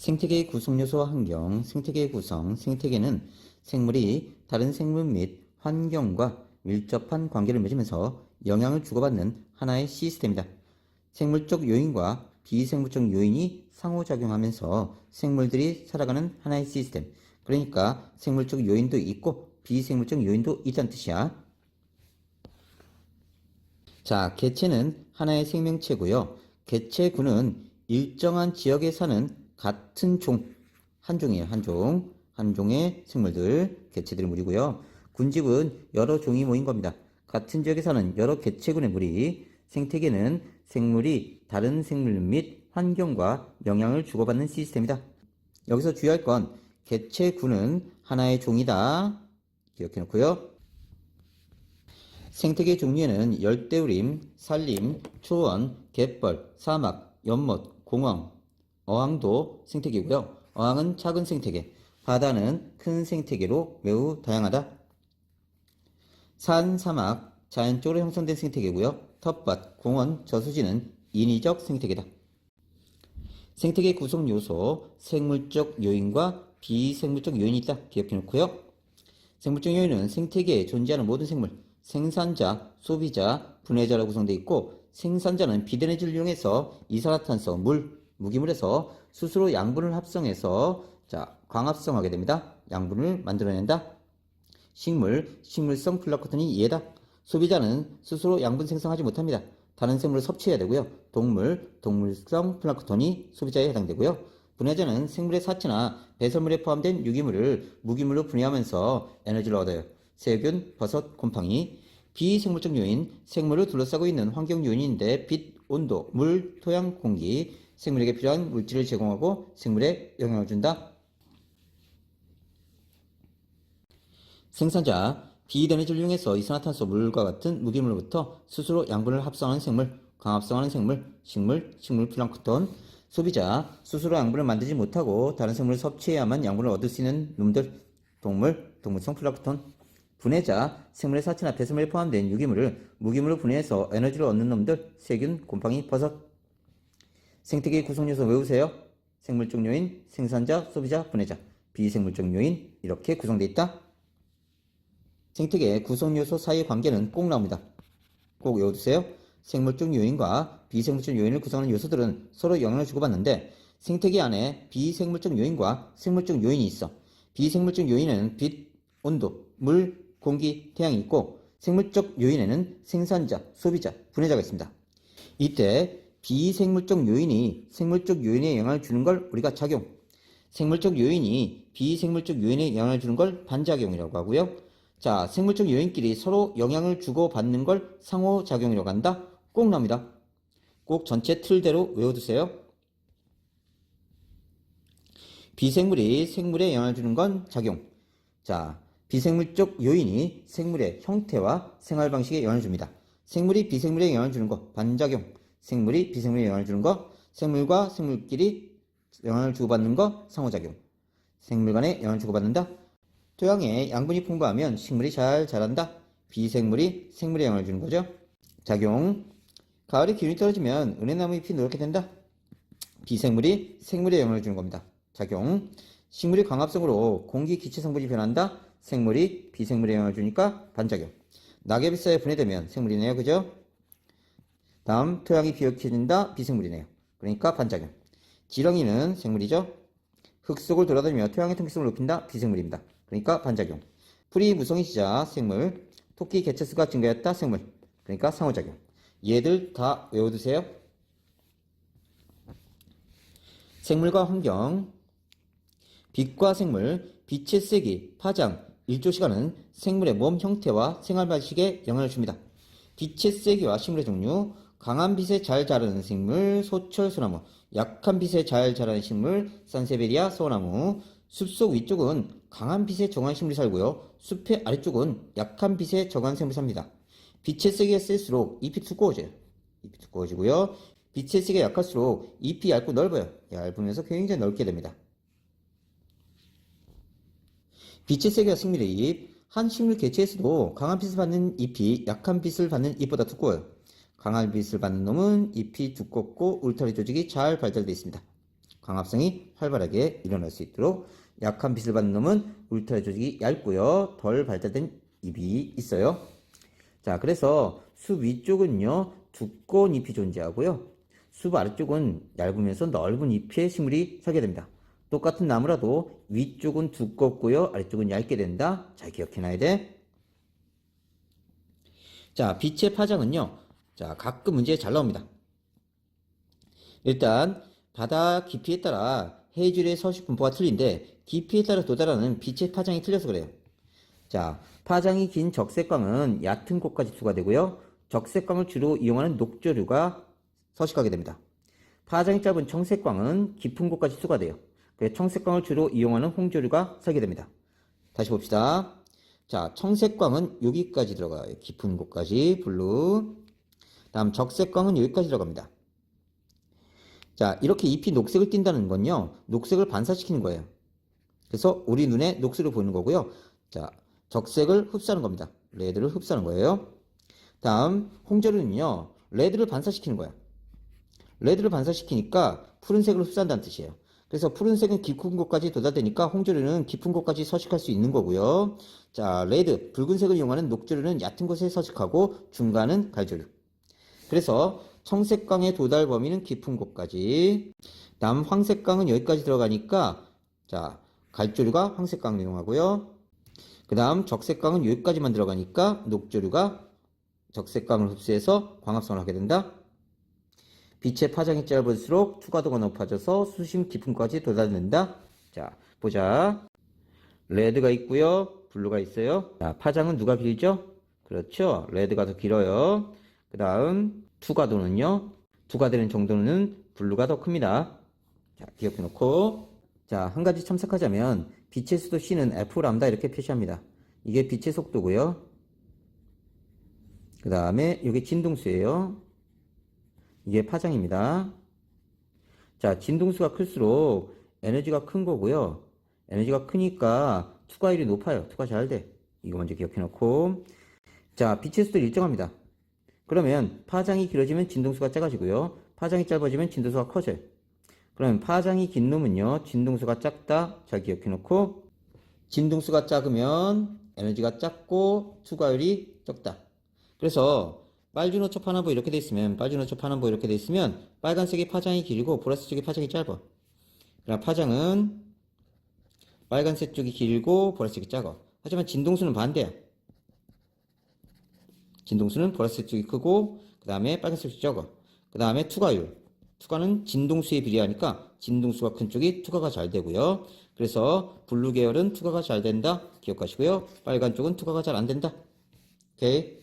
생태계의 구성요소와 환경, 생태계의 구성, 생태계는 생물이 다른 생물 및 환경과 밀접한 관계를 맺으면서 영향을 주고받는 하나의 시스템이다. 생물적 요인과 비생물적 요인이 상호작용하면서 생물들이 살아가는 하나의 시스템. 그러니까 생물적 요인도 있고 비생물적 요인도 있다는 뜻이야. 자, 개체는 하나의 생명체고요. 개체군은 일정한 지역에 사는 같은 종, 한 종이에요. 한 종의 생물들, 개체들의 무리고요. 군집은 여러 종이 모인 겁니다. 같은 지역에 사는 여러 개체군의 무리, 생태계는 생물이 다른 생물 및 환경과 영향을 주고받는 시스템이다. 여기서 주의할 건 개체군은 하나의 종이다. 기억해 놓고요. 생태계 종류에는 열대우림, 산림, 초원, 갯벌, 사막, 연못, 공원, 어항도 생태계고요. 어항은 작은 생태계, 바다는 큰 생태계로 매우 다양하다. 산, 사막, 자연적으로 형성된 생태계고요. 텃밭, 공원, 저수지는 인위적 생태계다. 생태계 구성 요소, 생물적 요인과 비생물적 요인이 있다. 기억해 놓고요. 생물적 요인은 생태계에 존재하는 모든 생물, 생산자, 소비자, 분해자로 구성되어 있고 생산자는 비대내질을 이용해서 이산화탄소, 물, 무기물에서 스스로 양분을 합성해서 광합성하게 됩니다. 양분을 만들어낸다. 식물, 식물성 플라크톤이 이해다. 소비자는 스스로 양분 생성하지 못합니다. 다른 생물을 섭취해야 되고요. 동물, 동물성 플라크톤이 소비자에 해당되고요. 분해자는 생물의 사체나 배설물에 포함된 유기물을 무기물로 분해하면서 에너지를 얻어요. 세균, 버섯, 곰팡이. 비생물적 요인, 생물을 둘러싸고 있는 환경 요인인데 빛, 온도, 물, 토양, 공기, 생물에게 필요한 물질을 제공하고 생물에 영향을 준다. 생산자, 비대내질을 이용해서 이산화탄소, 물과 같은 무기물로부터 스스로 양분을 합성하는 생물, 광합성하는 생물, 식물, 식물 플랑크톤. 소비자, 스스로 양분을 만들지 못하고 다른 생물을 섭취해야만 양분을 얻을 수 있는 놈들, 동물, 동물성 플랑크톤. 분해자, 생물의 사체나 배설물에 포함된 유기물을 무기물로 분해해서 에너지를 얻는 놈들, 세균, 곰팡이, 버섯. 생태계의 구성요소 외우세요. 생물적 요인, 생산자, 소비자, 분해자. 비생물적 요인, 이렇게 구성되어 있다. 생태계 구성요소 사이의 관계는 꼭 나옵니다. 꼭 외워두세요. 생물적 요인과 비생물적 요인을 구성하는 요소들은 서로 영향을 주고받는데 생태계 안에 비생물적 요인과 생물적 요인이 있어. 비생물적 요인에는 빛, 온도, 물, 공기, 태양이 있고 생물적 요인에는 생산자, 소비자, 분해자가 있습니다. 이때 비생물적 요인이 생물적 요인에 영향을 주는 걸 우리가 작용, 생물적 요인이 비생물적 요인에 영향을 주는 걸 반작용이라고 하고요. 자, 생물적 요인끼리 서로 영향을 주고받는 걸 상호작용이라고 한다. 꼭 나옵니다. 꼭 전체 틀대로 외워두세요. 비생물이 생물에 영향을 주는 건 작용. 자, 비생물적 요인이 생물의 형태와 생활 방식에 영향을 줍니다. 생물이 비생물에 영향을 주는 거 반작용. 생물이 비생물에 영향을 주는 거, 생물과 생물끼리 영향을 주고받는 거 상호작용. 생물 간에 영향을 주고받는다. 토양에 양분이 풍부하면 식물이 잘 자란다. 비생물이 생물에 영향을 주는 거죠. 작용. 가을에 기온이 떨어지면 은행나무 잎이 노랗게 된다. 비생물이 생물에 영향을 주는 겁니다. 작용. 식물이 광합성으로 공기 기체 성분이 변한다. 생물이 비생물에 영향을 주니까 반작용. 낙엽이 쌓여 분해되면 생물이네요. 그죠? 다음, 토양이 비옥해진다. 비생물이네요. 그러니까 반작용. 지렁이는 생물이죠. 흙 속을 돌아다니며 토양의 통기성을 높인다. 비생물입니다. 그러니까 반작용. 풀이 무성해지자 생물, 토끼 개체수가 증가했다. 생물. 그러니까 상호작용. 얘들 다 외워두세요. 생물과 환경. 빛과 생물, 빛의 세기, 파장, 일조시간은 생물의 몸 형태와 생활 방식에 영향을 줍니다. 빛의 세기와 식물의 종류, 강한 빛에 잘 자라는 생물, 소철, 소나무, 약한 빛에 잘 자라는 식물, 산세베리아, 소나무. 숲속 위쪽은 강한 빛에 정한 식물이 살고요. 숲의 아래쪽은 약한 빛에 정한 생물이 삽니다. 빛의 세기가 셀수록 잎이 두꺼워져요. 잎이 두꺼워지고요. 빛의 세기가 약할수록 잎이 얇고 넓어요. 얇으면서 굉장히 넓게 됩니다. 빛의 세기가 식물의 잎, 한 식물 개체에서도 강한 빛을 받는 잎이 약한 빛을 받는 잎보다 두꺼워요. 강한 빛을 받는 놈은 잎이 두껍고 울타리 조직이 잘 발달되어 있습니다. 광합성이 활발하게 일어날 수 있도록 약한 빛을 받는 놈은 울트라 조직이 얇고요. 덜 발달된 잎이 있어요. 자, 그래서 숲 위쪽은요, 두꺼운 잎이 존재하고요. 숲 아래쪽은 얇으면서 넓은 잎의 식물이 살게 됩니다. 똑같은 나무라도 위쪽은 두껍고요, 아래쪽은 얇게 된다. 잘 기억해놔야 돼. 자, 빛의 파장은요, 자, 가끔 문제에 잘 나옵니다. 일단, 바다 깊이에 따라 해질의 서식 분포가 틀린데, 깊이에 따라 도달하는 빛의 파장이 틀려서 그래요. 자, 파장이 긴 적색광은 얕은 곳까지 투과되고요. 적색광을 주로 이용하는 녹조류가 서식하게 됩니다. 파장이 짧은 청색광은 깊은 곳까지 투과돼요. 그래서 청색광을 주로 이용하는 홍조류가 살게 됩니다. 다시 봅시다. 자, 청색광은 여기까지 들어가요. 깊은 곳까지 블루. 다음 적색광은 여기까지 들어갑니다. 자, 이렇게 잎이 녹색을 띈다는 건요, 녹색을 반사시키는 거예요. 그래서 우리 눈에 녹색을 보이는 거고요. 자, 적색을 흡수하는 겁니다. 레드를 흡수하는 거예요. 다음 홍조류는요, 레드를 반사시키는 거예요. 레드를 반사시키니까 푸른색을 흡수한다는 뜻이에요. 그래서 푸른색은 깊은 곳까지 도달되니까 홍조류는 깊은 곳까지 서식할 수 있는 거고요. 자, 레드, 붉은색을 이용하는 녹조류는 얕은 곳에 서식하고 중간은 갈조류. 그래서 청색광의 도달 범위는 깊은 곳까지. 다음 황색광은 여기까지 들어가니까 자, 갈조류가 황색광을 이용하고요. 그 다음 적색광은 여기까지만 들어가니까 녹조류가 적색광을 흡수해서 광합성을 하게 된다. 빛의 파장이 짧을수록 투과도가 높아져서 수심 깊은 곳까지 도달된다. 자, 보자. 레드가 있고요. 블루가 있어요. 자, 파장은 누가 길죠? 그렇죠. 레드가 더 길어요. 그 다음 투과도는요. 투과되는 정도는 블루가 더 큽니다. 자, 기억해 놓고. 자, 한 가지 첨삭하자면 빛의 수도 C는 F 람다 이렇게 표시합니다. 이게 빛의 속도고요. 그 다음에 이게 진동수예요. 이게 파장입니다. 자, 진동수가 클수록 에너지가 큰 거고요. 에너지가 크니까 투과율이 높아요. 투과 잘 돼. 이거 먼저 기억해 놓고. 자, 빛의 수도 일정합니다. 그러면 파장이 길어지면 진동수가 작아지고요. 파장이 짧아지면 진동수가 커져요. 그러면 파장이 긴 놈은요, 진동수가 작다. 잘 기억해 놓고. 진동수가 작으면 에너지가 작고 투과율이 적다. 그래서 빨주노초 파남보 이렇게 돼 있으면 빨주노초 파남보 이렇게 돼 있으면 빨간색의 파장이 길고 보라색 쪽의 파장이 짧아. 그럼 파장은 빨간색 쪽이 길고 보라색이 작아. 하지만 진동수는 반대야. 진동수는 보라색 쪽이 크고 그 다음에 빨간색 쪽이 적어. 그 다음에 투과율. 투과는 진동수에 비례하니까 진동수가 큰 쪽이 투과가 잘 되고요. 그래서 블루 계열은 투과가 잘 된다. 기억하시고요. 빨간 쪽은 투과가 잘 안 된다. 오케이.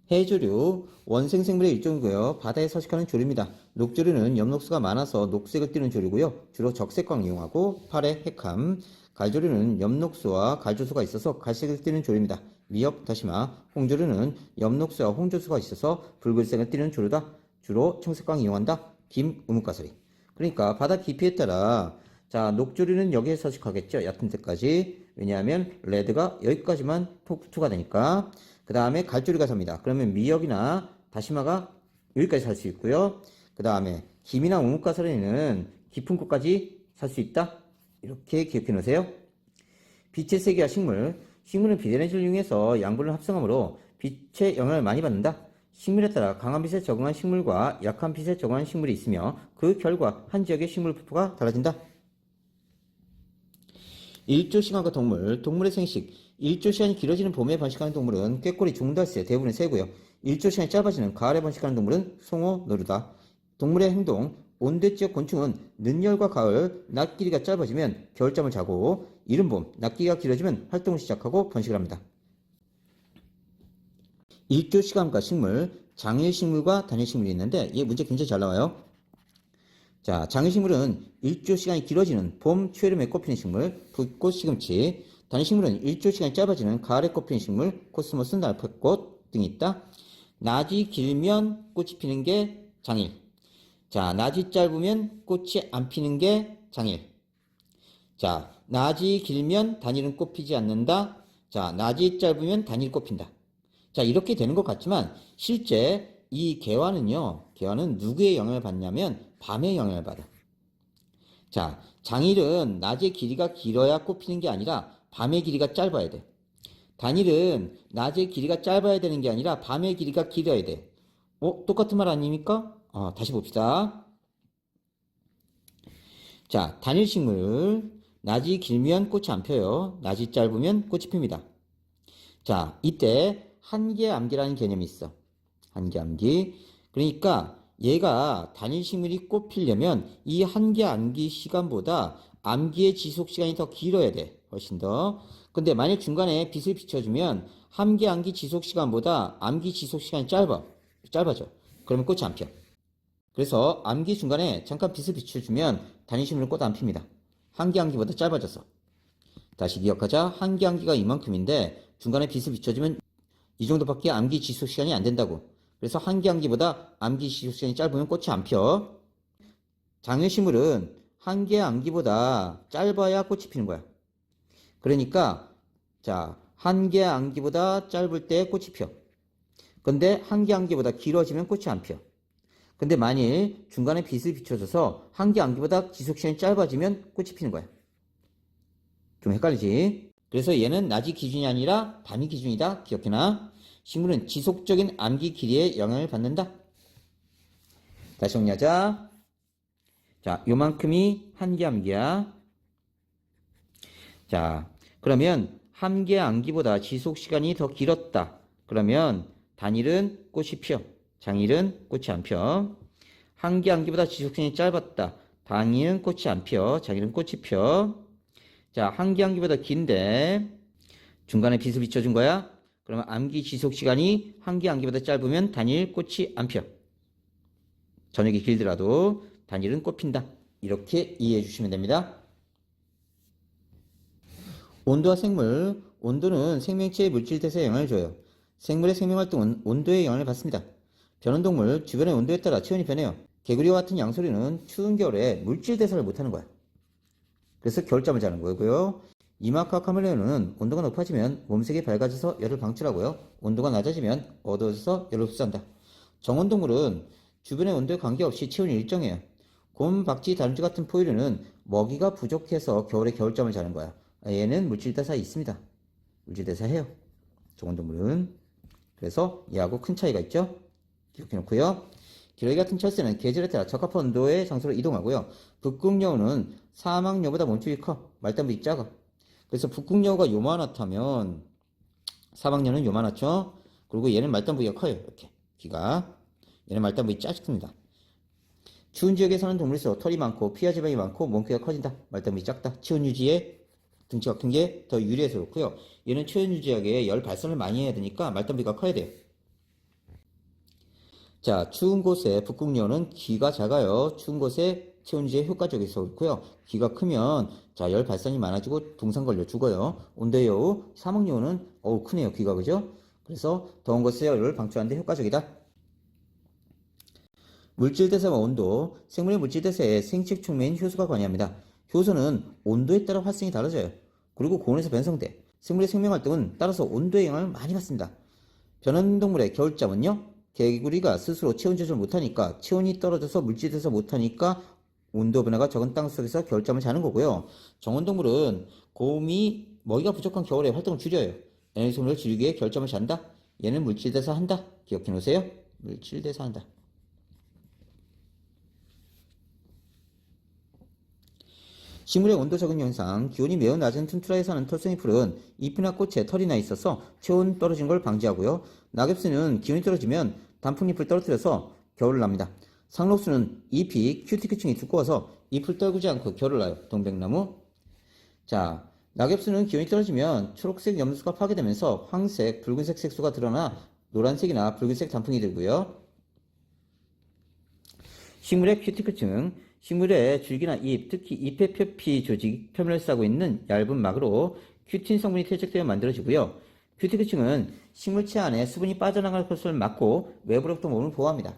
해조류, 원생생물의 일종이고요. 바다에 서식하는 조류입니다. 녹조류는 엽록수가 많아서 녹색을 띠는 조류고요. 주로 적색광 이용하고 팔의 핵함. 갈조류는 엽록수와 갈조수가 있어서 갈색을 띠는 조류입니다. 미역, 다시마, 홍조류는 엽록수와 홍조수가 있어서 붉은색을 띠는 조류다. 주로 청색광 이용한다. 김, 우뭇가사리. 그러니까 바다 깊이에 따라 자, 녹조류는 여기에 서식하겠죠. 얕은 데까지. 왜냐하면 레드가 여기까지만 투가 되니까. 그 다음에 갈조류가 삽니다. 그러면 미역이나 다시마가 여기까지 살 수 있고요. 그 다음에 김이나 우뭇가사리는 깊은 곳까지 살 수 있다. 이렇게 기억해 놓으세요. 빛의 세계와 식물. 식물은 빛에너지를 이용해서 양분을 합성하므로 빛의 영향을 많이 받는다. 식물에 따라 강한 빛에 적응한 식물과 약한 빛에 적응한 식물이 있으며 그 결과 한 지역의 식물 분포가 달라진다. 일조시간과 동물, 동물의 생식. 일조시간이 길어지는 봄에 번식하는 동물은 꾀꼬리, 중달새, 대부분 새고요. 일조시간이 짧아지는 가을에 번식하는 동물은 송어, 노루다. 동물의 행동, 온대지역 곤충은 늦여울과 가을, 낮 길이가 짧아지면 겨울잠을 자고 이른 봄, 낮 길이가 길어지면 활동을 시작하고 번식을 합니다. 일조시간과 식물, 장일식물과 단일식물이 있는데 이 문제 굉장히 잘 나와요. 자, 장일식물은 일조시간이 길어지는 봄, 초여름에 꽃피는 식물, 붓꽃, 시금치. 단일식물은 일조시간이 짧아지는 가을에 꽃피는 식물, 코스모스, 날파꽃 등이 있다. 낮이 길면 꽃이 피는 게 장일. 자, 낮이 짧으면 꽃이 안 피는 게 장일. 자, 낮이 길면 단일은 꽃 피지 않는다. 자, 낮이 짧으면 단일 꽃 핀다. 자, 이렇게 되는 것 같지만 실제 이 개화는 누구의 영향을 받냐면 밤의 영향을 받아. 자, 장일은 낮의 길이가 길어야 꽃피는 게 아니라 밤의 길이가 짧아야 돼. 단일은 낮의 길이가 짧아야 되는 게 아니라 밤의 길이가 길어야 돼. 똑같은 말 아닙니까? 다시 봅시다. 자, 단일식물. 낮이 길면 꽃이 안 펴요. 낮이 짧으면 꽃이 핍니다. 자, 이때 한계암기라는 개념이 있어. 한계암기. 그러니까 얘가 단일식물이 꽃 피려면 이 한계암기 시간보다 암기의 지속 시간이 더 길어야 돼. 훨씬 더. 근데 만약 중간에 빛을 비춰주면 한계암기 지속 시간보다 암기 지속 시간이 짧아져. 그러면 꽃이 안 펴. 그래서 암기 중간에 잠깐 빛을 비춰주면 단일식물은 꽃 안 핍니다. 한계암기보다 짧아져서. 다시 기억하자. 한계암기가 이만큼인데 중간에 빛을 비춰주면 이 정도밖에 암기 지속 시간이 안 된다고. 그래서 한계암기보다 암기 지속 시간이 짧으면 꽃이 안 펴. 장외식물은 한계암기보다 짧아야 꽃이 피는 거야. 그러니까 자, 한계암기보다 짧을 때 꽃이 펴. 근데 한계암기보다 길어지면 꽃이 안 펴. 근데 만일 중간에 빛을 비춰줘서 한계암기보다 지속시간이 짧아지면 꽃이 피는 거야. 좀 헷갈리지? 그래서 얘는 낮이 기준이 아니라 밤이 기준이다. 기억해놔. 식물은 지속적인 암기 길이에 영향을 받는다. 다시 정리하자. 자, 요만큼이 한계암기야. 자, 그러면 한계암기보다 지속시간이 더 길었다. 그러면 단일은 꽃이 펴. 장일은 꽃이 안 펴. 한계암기보다 지속시간이 짧았다. 단일은 꽃이 안 펴. 장일은 꽃이 펴. 자, 한계암기보다 긴데 중간에 빛을 비춰준 거야. 그러면 암기 지속시간이 한계암기보다 짧으면 단일 꽃이 안 펴. 저녁이 길더라도 단일은 꽃 핀다. 이렇게 이해해 주시면 됩니다. 온도와 생물. 온도는 생명체의 물질 대사에 영향을 줘요. 생물의 생명활동은 온도에 영향을 받습니다. 변온동물, 주변의 온도에 따라 체온이 변해요. 개구리와 같은 양소리는 추운 겨울에 물질 대사를 못하는 거야. 그래서 겨울잠을 자는 거고요. 이마카 카멜레온은 온도가 높아지면 몸색이 밝아져서 열을 방출하고요. 온도가 낮아지면 어두워져서 열을 흡수한다. 정온동물은 주변의 온도에 관계없이 체온이 일정해요. 곰, 박쥐, 다람쥐 같은 포유류는 먹이가 부족해서 겨울에 겨울잠을 자는 거야. 얘는 물질대사 있습니다. 물질대사 해요. 정온동물은. 그래서 얘하고 큰 차이가 있죠. 기억해 놓고요. 기러기 같은 철새는 계절에 따라 적합한 온도의 장소로 이동하고요. 북극여우는 사막여우보다 몸집이 커. 말단부이 작아. 그래서 북극여우가 요만하다면 사막여우는 요만하죠. 그리고 얘는 말단부이가 커요. 이렇게 귀가. 얘는 말단부이 작습니다. 추운 지역에 사는 동물에서 털이 많고 피하 지방이 많고 몸크기가 커진다. 말단부이 작다. 체온 유지에 등치가 큰 게 더 유리해서 그렇고요. 얘는 체온 유지하게 열 발산을 많이 해야 되니까 말단부이가 커야 돼요. 자, 추운 곳에 북극여우는 귀가 작아요. 추운 곳에 체온 유지에 효과적이어서 그렇고요. 귀가 크면 자, 열 발산이 많아지고 동상 걸려 죽어요. 온대여우, 사막여우는 크네요. 귀가 그죠? 그래서 더운 곳에 열을 방출하는 데 효과적이다. 물질대사와 온도, 생물의 물질대사에 생식촉매인 효소가 관여합니다. 효소는 온도에 따라 활성이 달라져요. 그리고 고온에서 변성돼. 생물의 생명활동은 따라서 온도의 영향을 많이 받습니다. 변온동물의 겨울잠은요, 개구리가 스스로 체온 조절 못하니까 체온이 떨어져서 물질대사 못하니까 온도 변화가 적은 땅속에서 겨울잠을 자는 거고요. 정온동물은 곰이 먹이가 부족한 겨울에 활동을 줄여요. 에너지 소모를 줄이기 위해 겨울잠을 잔다. 얘는 물질대사 한다. 기억해 놓으세요. 물질대사 한다. 식물의 온도 적응 현상. 기온이 매우 낮은 툰트라에 사는 털송이 풀은 잎이나 꽃에 털이 나 있어서 체온 떨어지는 걸 방지하고요. 낙엽수는 기온이 떨어지면 단풍잎을 떨어뜨려서 겨울을 납니다. 상록수는 잎이 큐티클층이 두꺼워서 잎을 떨구지 않고 겨울을 나요. 동백나무. 자, 낙엽수는 기온이 떨어지면 초록색 염수가 파괴되면서 황색, 붉은색 색소가 드러나 노란색이나 붉은색 단풍이 들고요. 식물의 큐티클층. 식물의 줄기나 잎, 특히 잎의 표피 조직 표면을 싸고 있는 얇은 막으로 큐틴 성분이 퇴적되어 만들어지고요. 큐티클층은 식물체 안에 수분이 빠져나갈 것을 막고 외부로부터 몸을 보호합니다.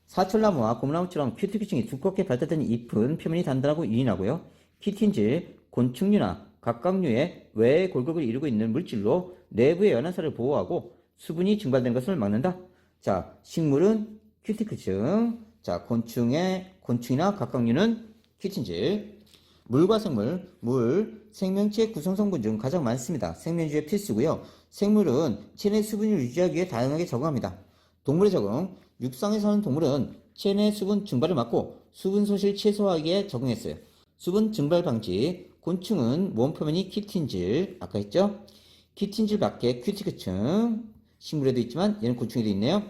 사철나무와 고무나무처럼 큐티클층이 두껍게 발달된 잎은 표면이 단단하고 유인하고요. 키틴질, 곤충류나 각각류의 외의 골격을 이루고 있는 물질로 내부의 연한사를 보호하고 수분이 증발되는 것을 막는다. 자, 식물은 큐티클층. 자, 곤충이나 각각류는 키틴질. 물과 생물, 물, 생명체의 구성성분 중 가장 많습니다. 생명주의 필수고요. 생물은 체내 수분을 유지하기 위해 다양하게 적응합니다. 동물의 적응, 육상에 사는 동물은 체내 수분 증발을 막고 수분 손실 최소화하기에 적응했어요. 수분 증발 방지, 곤충은 몸 표면이 키틴질, 아까 했죠? 키틴질 밖에 큐티클층, 식물에도 있지만 얘는 곤충에도 있네요.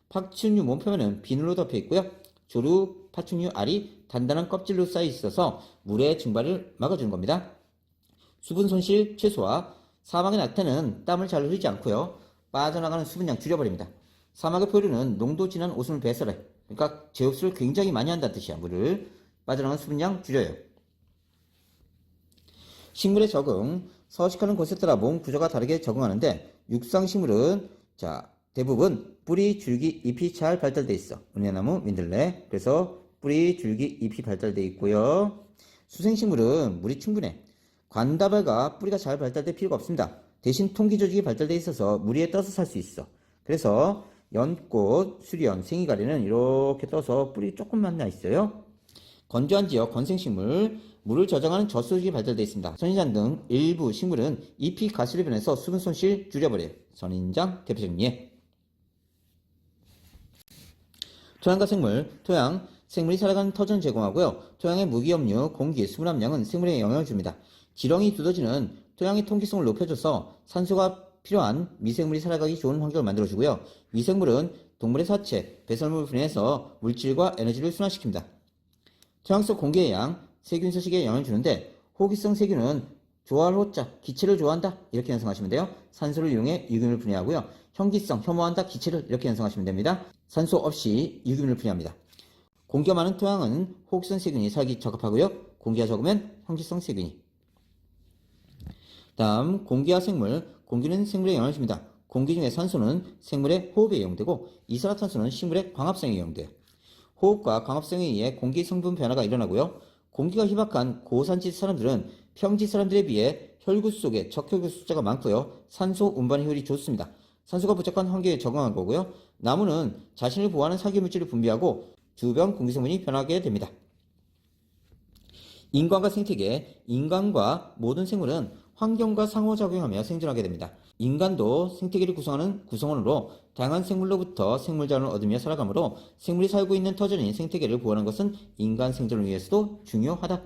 파충류 몸 표면은 비늘로 덮여 있고요. 조류, 파충류 알이 단단한 껍질로 쌓여 있어서 물의 증발을 막아주는 겁니다. 수분 손실 최소화, 사막의 낙타는 땀을 잘 흘리지 않고요. 빠져나가는 수분량 줄여버립니다. 사막의 포유류는 농도 진한 오줌을 배설해. 그러니까 제흡수를 굉장히 많이 한다는 뜻이야. 물을 빠져나가는 수분량 줄여요. 식물의 적응, 서식하는 곳에 따라 몸 구조가 다르게 적응하는데 육상식물은 자 대부분 뿌리, 줄기, 잎이 잘 발달돼 있어. 은행나무, 민들레. 그래서 뿌리, 줄기, 잎이 발달돼 있고요. 수생식물은 물이 충분해. 관다발과 뿌리가 잘 발달될 필요가 없습니다. 대신 통기 조직이 발달돼 있어서 물 위에 떠서 살 수 있어. 그래서 연꽃, 수리연, 생이가리는 이렇게 떠서 뿌리 조금만 나 있어요. 건조한 지역 건생식물, 물을 저장하는 젖소식이 발달되어 있습니다. 선인장 등 일부 식물은 잎이 가시로 변해서 수분 손실 줄여버려요. 선인장 대표적인 예. 토양과 생물, 토양, 생물이 살아가는 터전을 제공하고요. 토양의 무기염류, 공기, 수분 함량은 생물에 영향을 줍니다. 지렁이, 두더지는 토양의 통기성을 높여줘서 산소가 필요한 미생물이 살아가기 좋은 환경을 만들어주고요. 미생물은 동물의 사체, 배설물을 분해해서 물질과 에너지를 순환시킵니다. 토양 속 공기의 양, 세균 서식에 영향을 주는데 호기성 세균은 좋아할 호자, 기체를 좋아한다 이렇게 연상하시면 돼요. 산소를 이용해 유기물을 분해하고요. 현기성, 혐오한다, 기체를 이렇게 연상하시면 됩니다. 산소 없이 유기물을 분해합니다. 공기가 많은 토양은 호기성 세균이 살기 적합하고요. 공기가 적으면 현기성 세균이. 다음 공기와 생물, 공기는 생물에 영향을 줍니다. 공기 중에 산소는 생물의 호흡에 이용되고 이산화탄소는 식물의 광합성에 이용돼요. 호흡과 광합성에 의해 공기 성분 변화가 일어나고요. 공기가 희박한 고산지 사람들은 평지 사람들에 비해 혈구 속에 적혈구 숫자가 많고요. 산소 운반 효율이 좋습니다. 산소가 부족한 환경에 적응한 거고요. 나무는 자신을 보호하는 사계물질을 분비하고 주변 공기성분이 변하게 됩니다. 인간과 생태계, 인간과 모든 생물은 환경과 상호작용하며 생존하게 됩니다. 인간도 생태계를 구성하는 구성원으로 다양한 생물로부터 생물자원을 얻으며 살아가므로 생물이 살고 있는 터전인 생태계를 보호하는 것은 인간 생존을 위해서도 중요하다.